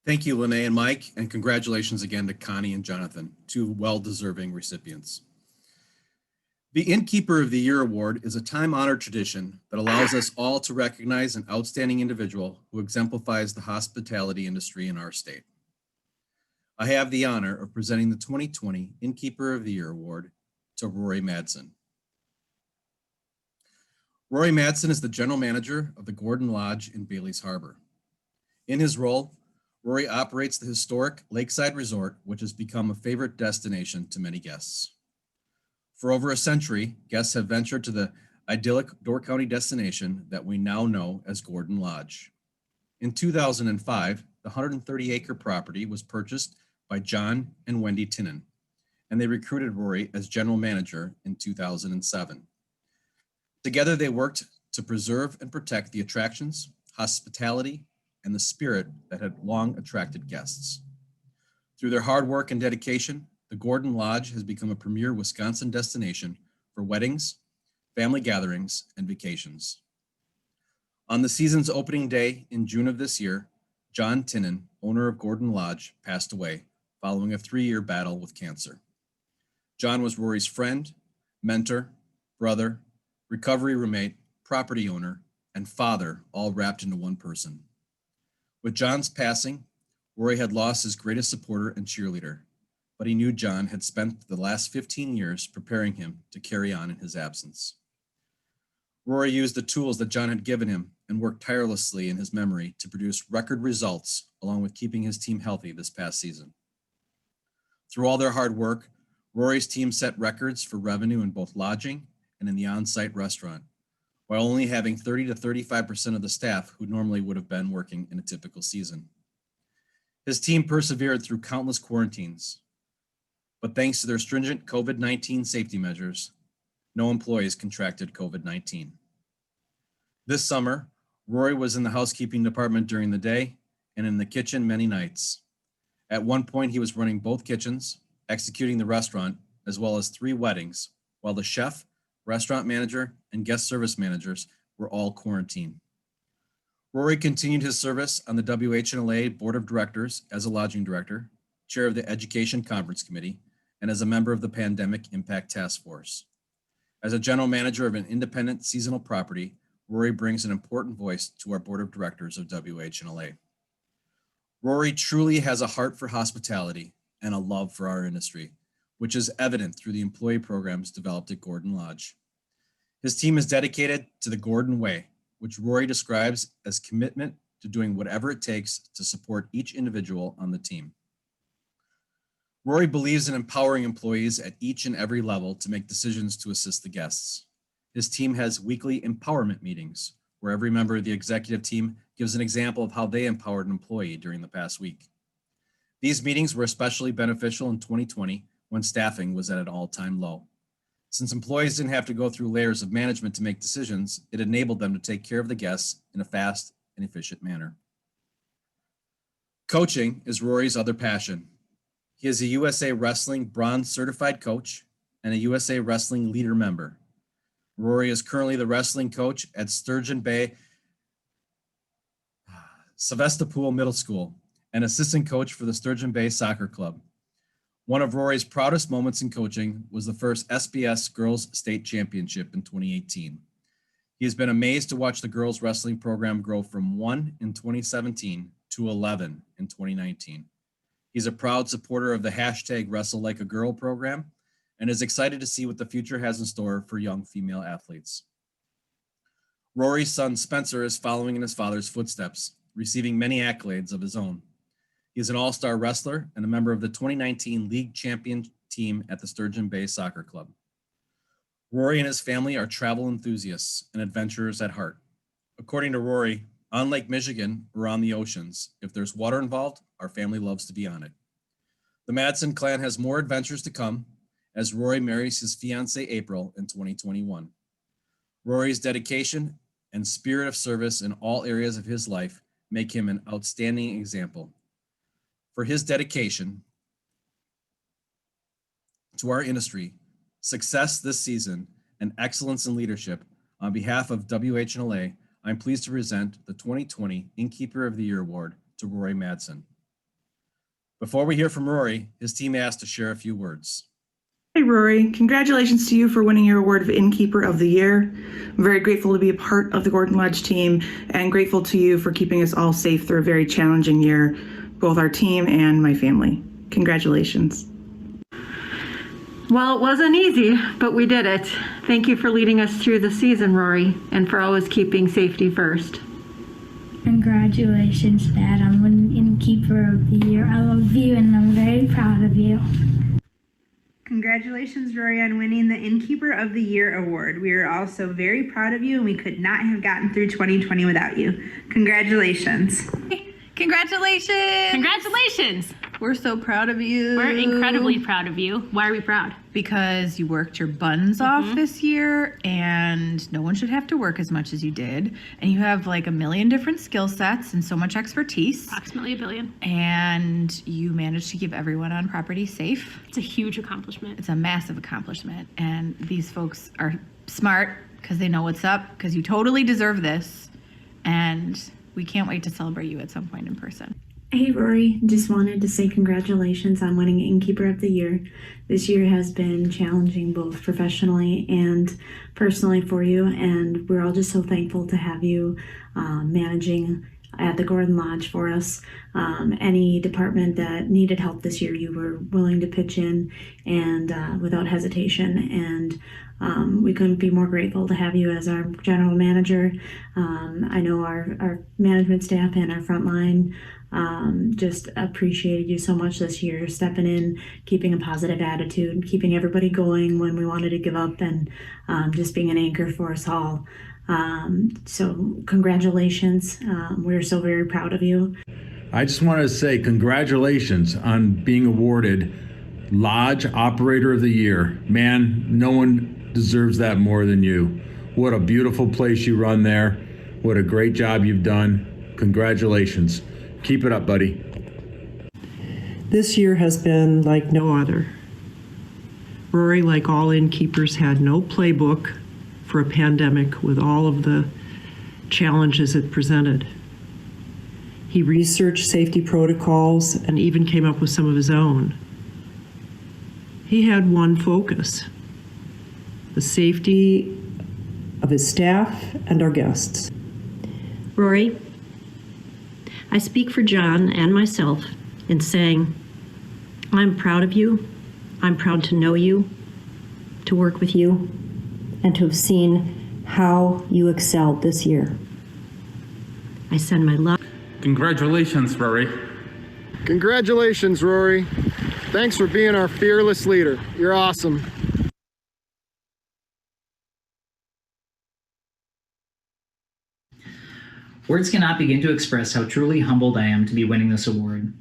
Thank you, Lene and Mike, and congratulations again to Connie and Jonathan, 2 well-deserving recipients. The Innkeeper of the Year Award is a time-honored tradition that allows us all to recognize an outstanding individual who exemplifies the hospitality industry in our state. I have the honor of presenting the 2020 Innkeeper of the Year Award to Rory Madsen. Rory Madsen is the General Manager of the Gordon Lodge in Bailey's Harbor. In his role, Rory operates the historic Lakeside Resort, which has become a favorite destination to many guests. For over a century, guests have ventured to the idyllic Door County destination that we now know as Gordon Lodge. In 2005, the 130-acre property was purchased by John and Wendy Tinnen, and they recruited Rory as general manager in 2007. Together, they worked to preserve and protect the attractions, hospitality, and the spirit that had long attracted guests. Through their hard work and dedication, the Gordon Lodge has become a premier Wisconsin destination for weddings, family gatherings, and vacations. On the season's opening day in June of this year, John Tinnen, owner of Gordon Lodge, passed away following a 3-year battle with cancer. John was Rory's friend, mentor, brother, recovery roommate, property owner, and father, all wrapped into one person. With John's passing, Rory had lost his greatest supporter and cheerleader, but he knew John had spent the last 15 years preparing him to carry on in his absence. Rory used the tools that John had given him and worked tirelessly in his memory to produce record results along with keeping his team healthy this past season. Through all their hard work, Rory's team set records for revenue in both lodging and in the on-site restaurant, while only having 30 to 35% of the staff who normally would have been working in a typical season. His team persevered through countless quarantines, but thanks to their stringent COVID-19 safety measures, no employees contracted COVID-19. This summer, Rory was in the housekeeping department during the day and in the kitchen many nights. At one point, he was running both kitchens, executing the restaurant, as well as 3 weddings, while the chef, restaurant manager, and guest service managers were all quarantined. Rory continued his service on the WH&LA Board of Directors as a lodging director, chair of the Education Conference Committee, and as a member of the Pandemic Impact Task Force. As a general manager of an independent seasonal property, Rory brings an important voice to our Board of Directors of WH&LA. Rory truly has a heart for hospitality and a love for our industry, which is evident through the employee programs developed at Gordon Lodge. His team is dedicated to the Gordon Way, which Rory describes as commitment to doing whatever it takes to support each individual on the team. Rory believes in empowering employees at each and every level to make decisions to assist the guests. His team has weekly empowerment meetings where every member of the executive team gives an example of how they empowered an employee during the past week. These meetings were especially beneficial in 2020 when staffing was at an all-time low. Since employees didn't have to go through layers of management to make decisions, it enabled them to take care of the guests in a fast and efficient manner. Coaching is Rory's other passion. He is a USA Wrestling Bronze Certified Coach and a USA Wrestling Leader member. Rory is currently the wrestling coach at Sturgeon Bay Sevastopol Middle School and assistant coach for the Sturgeon Bay Soccer Club. One of Rory's proudest moments in coaching was the first SBS Girls State Championship in 2018. He has been amazed to watch the girls wrestling program grow from 1 in 2017 to 11 in 2019. He's a proud supporter of the hashtag Wrestle Like a Girl program and is excited to see what the future has in store for young female athletes. Rory's son Spencer is following in his father's footsteps, receiving many accolades of his own. He is an all-star wrestler and a member of the 2019 league champion team at the Sturgeon Bay Soccer Club. Rory and his family are travel enthusiasts and adventurers at heart. According to Rory, on Lake Michigan or on the oceans, if there's water involved, our family loves to be on it. The Madison clan has more adventures to come as Rory marries his fiancée April in 2021. Rory's dedication and spirit of service in all areas of his life make him an outstanding example. For his dedication to our industry, success this season, and excellence in leadership, on behalf of WH&LA, I'm pleased to present the 2020 Innkeeper of the Year Award to Rory Madsen. Before we hear from Rory, his team asked to share a few words. Hey Rory, congratulations to you for winning your award of Innkeeper of the Year. I'm very grateful to be a part of the Gordon Lodge team and grateful to you for keeping us all safe through a very challenging year, both our team and my family. Congratulations. Well, it wasn't easy, but we did it. Thank you for leading us through the season, Rory, and for always keeping safety first. Congratulations, Dad, on winning Innkeeper of the Year. I love you and I'm very proud of you. Congratulations, Rory, on winning the Innkeeper of the Year award. We are also very proud of you and we could not have gotten through 2020 without you. Congratulations. Congratulations! Congratulations! We're so proud of you. We're incredibly proud of you. Why are we proud? Because you worked your buns off this year, and no one should have to work as much as you did. And you have like a million different skill sets and so much expertise. Approximately 1 billion. And you managed to keep everyone on property safe. It's a huge accomplishment. It's a massive accomplishment. And these folks are smart because they know what's up, because you totally deserve this. And we can't wait to celebrate you at some point in person. Hey Rory, just wanted to say congratulations on winning Innkeeper of the Year. This year has been challenging both professionally and personally for you, and we're all just so thankful to have you managing at the Gordon Lodge for us. Any department that needed help this year, you were willing to pitch in and without hesitation, and we couldn't be more grateful to have you as our general manager. I know our management staff and our frontline just appreciated you so much this year, stepping in, keeping a positive attitude, keeping everybody going when we wanted to give up, and just being an anchor for us all. So congratulations. We're so very proud of you. I just wanted to say congratulations on being awarded Lodge Operator of the Year. Man, no one deserves that more than you. What a beautiful place you run there. What a great job you've done. Congratulations. Keep it up, buddy. This year has been like no other. Rory, like all innkeepers, had no playbook for a pandemic with all of the challenges it presented. He researched safety protocols and even came up with some of his own. He had one focus: the safety of his staff and our guests. Rory, I speak for John and myself in saying, I'm proud of you. I'm proud to know you, to work with you, and to have seen how you excelled this year. I send my love. Congratulations, Rory. Congratulations, Rory. Thanks for being our fearless leader. You're awesome. Words cannot begin to express how truly humbled I am to be winning this award.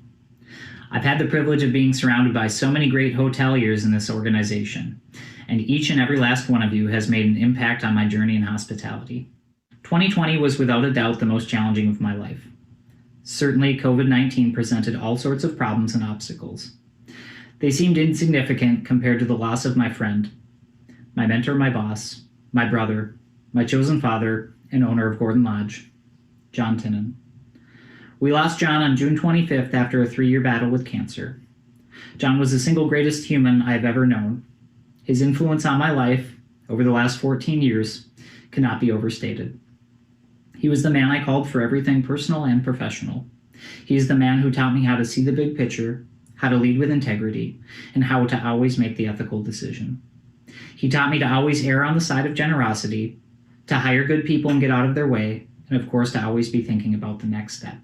I've had the privilege of being surrounded by so many great hoteliers in this organization, and each and every last one of you has made an impact on my journey in hospitality. 2020 was without a doubt the most challenging of my life. Certainly, COVID-19 presented all sorts of problems and obstacles. They seemed insignificant compared to the loss of my friend, my mentor, my boss, my brother, my chosen father, and owner of Gordon Lodge, John Tinnen. We lost John on June 25th after a 3-year battle with cancer. John was the single greatest human I have ever known. His influence on my life over the last 14 years cannot be overstated. He was the man I called for everything personal and professional. He is the man who taught me how to see the big picture, how to lead with integrity, and how to always make the ethical decision. He taught me to always err on the side of generosity, to hire good people and get out of their way, and of course to always be thinking about the next step.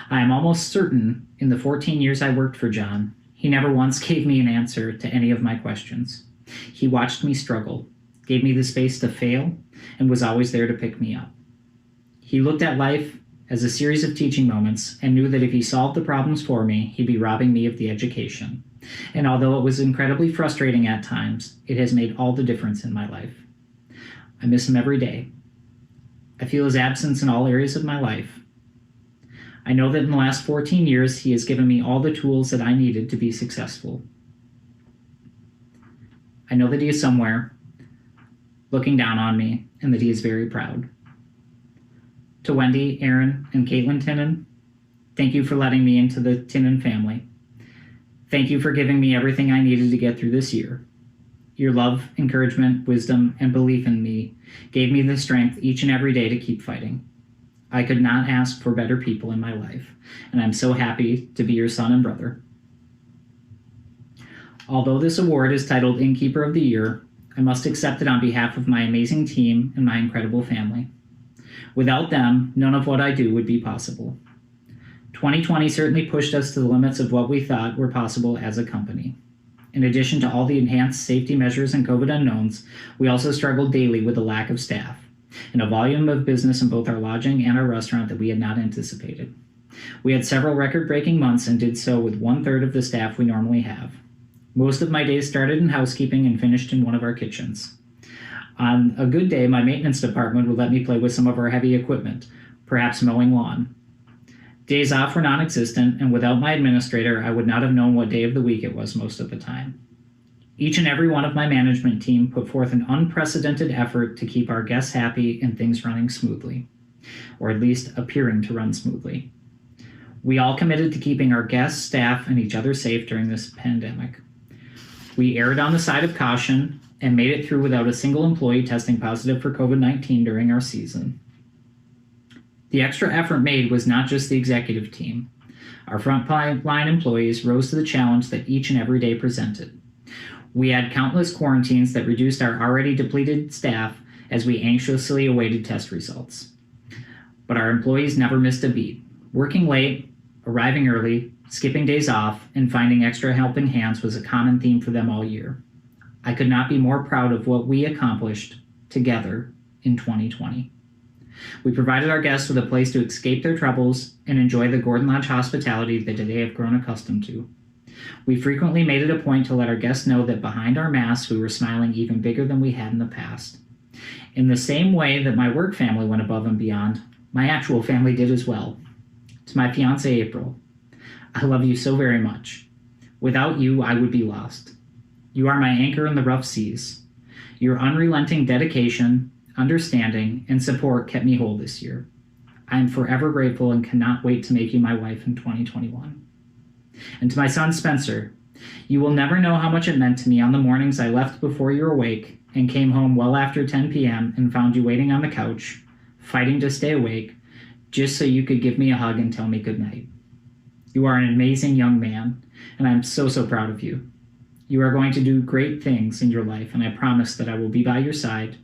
I am almost certain in the 14 years I worked for John, he never once gave me an answer to any of my questions. He watched me struggle, gave me the space to fail, and was always there to pick me up. He looked at life as a series of teaching moments and knew that if he solved the problems for me, he'd be robbing me of the education. And although it was incredibly frustrating at times, it has made all the difference in my life. I miss him every day. I feel his absence in all areas of my life. I know that in the last 14 years, he has given me all the tools that I needed to be successful. I know that he is somewhere, looking down on me, and that he is very proud. To Wendy, Aaron, and Caitlin Tinnen, thank you for letting me into the Tinnen family. Thank you for giving me everything I needed to get through this year. Your love, encouragement, wisdom, and belief in me gave me the strength each and every day to keep fighting. I could not ask for better people in my life, and I'm so happy to be your son and brother. Although this award is titled Innkeeper of the Year, I must accept it on behalf of my amazing team and my incredible family. Without them, none of what I do would be possible. 2020 certainly pushed us to the limits of what we thought were possible as a company. In addition to all the enhanced safety measures and COVID unknowns, we also struggled daily with a lack of staff and a volume of business in both our lodging and our restaurant that we had not anticipated. We had several record-breaking months and did so with 1/3 of the staff we normally have. Most of my days started in housekeeping and finished in one of our kitchens. On a good day, my maintenance department would let me play with some of our heavy equipment, perhaps mowing lawn. Days off were non-existent, and without my administrator, I would not have known what day of the week it was most of the time. Each and every one of my management team put forth an unprecedented effort to keep our guests happy and things running smoothly, or at least appearing to run smoothly. We all committed to keeping our guests, staff, and each other safe during this pandemic. We erred on the side of caution and made it through without a single employee testing positive for COVID-19 during our season. The extra effort made was not just the executive team. Our frontline employees rose to the challenge that each and every day presented. We had countless quarantines that reduced our already depleted staff as we anxiously awaited test results. But our employees never missed a beat, working late, arriving early, skipping days off, and finding extra helping hands was a common theme for them all year. I could not be more proud of what we accomplished together in 2020. We provided our guests with a place to escape their troubles and enjoy the Gordon Lodge hospitality that they have grown accustomed to. We frequently made it a point to let our guests know that behind our masks we were smiling even bigger than we had in the past. In the same way that my work family went above and beyond, my actual family did as well. To my fiancée April, I love you so very much. Without you, I would be lost. You are my anchor in the rough seas. Your unrelenting dedication, understanding, and support kept me whole this year. I am forever grateful and cannot wait to make you my wife in 2021. And to my son Spencer, you will never know how much it meant to me on the mornings I left before you were awake and came home well after 10 p.m. and found you waiting on the couch, fighting to stay awake, just so you could give me a hug and tell me goodnight. You are an amazing young man, and I'm so, so proud of you. You are going to do great things in your life, and I promise that I will be by your side,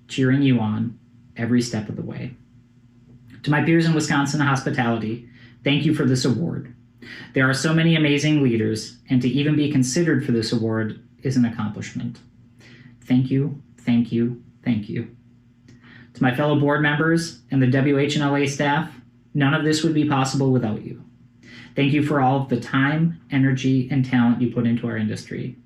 cheering you on every step of the way. To my peers in Wisconsin hospitality, thank you for this award. There are so many amazing leaders, and to even be considered for this award is an accomplishment. Thank you, thank you, thank you. To my fellow board members and the WH&LA staff, none of this would be possible without you. Thank you for all of the time, energy, and talent you put into our industry.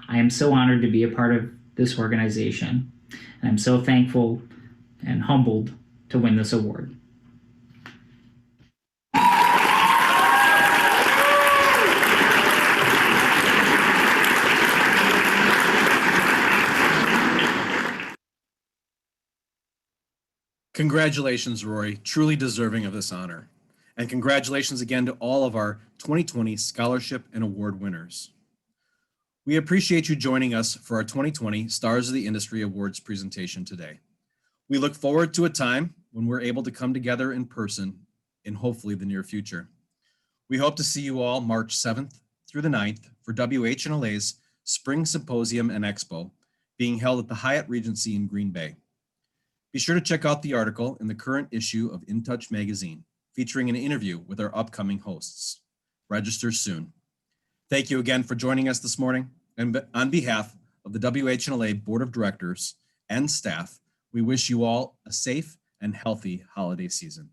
I am so honored to be a part of this organization, and I'm so thankful and humbled to win this award. Congratulations, Rory, truly deserving of this honor. And congratulations again to all of our 2020 scholarship and award winners. We appreciate you joining us for our 2020 Stars of the Industry Awards presentation today. We look forward to a time when we're able to come together in person in hopefully the near future. We hope to see you all March 7th through the 9th for WH&LA's Spring Symposium and Expo being held at the Hyatt Regency in Green Bay. Be sure to check out the article in the current issue of In Touch magazine, featuring an interview with our upcoming hosts. Register soon. Thank you again for joining us this morning. And on behalf of the WH&LA Board of Directors and staff, we wish you all a safe and healthy holiday season.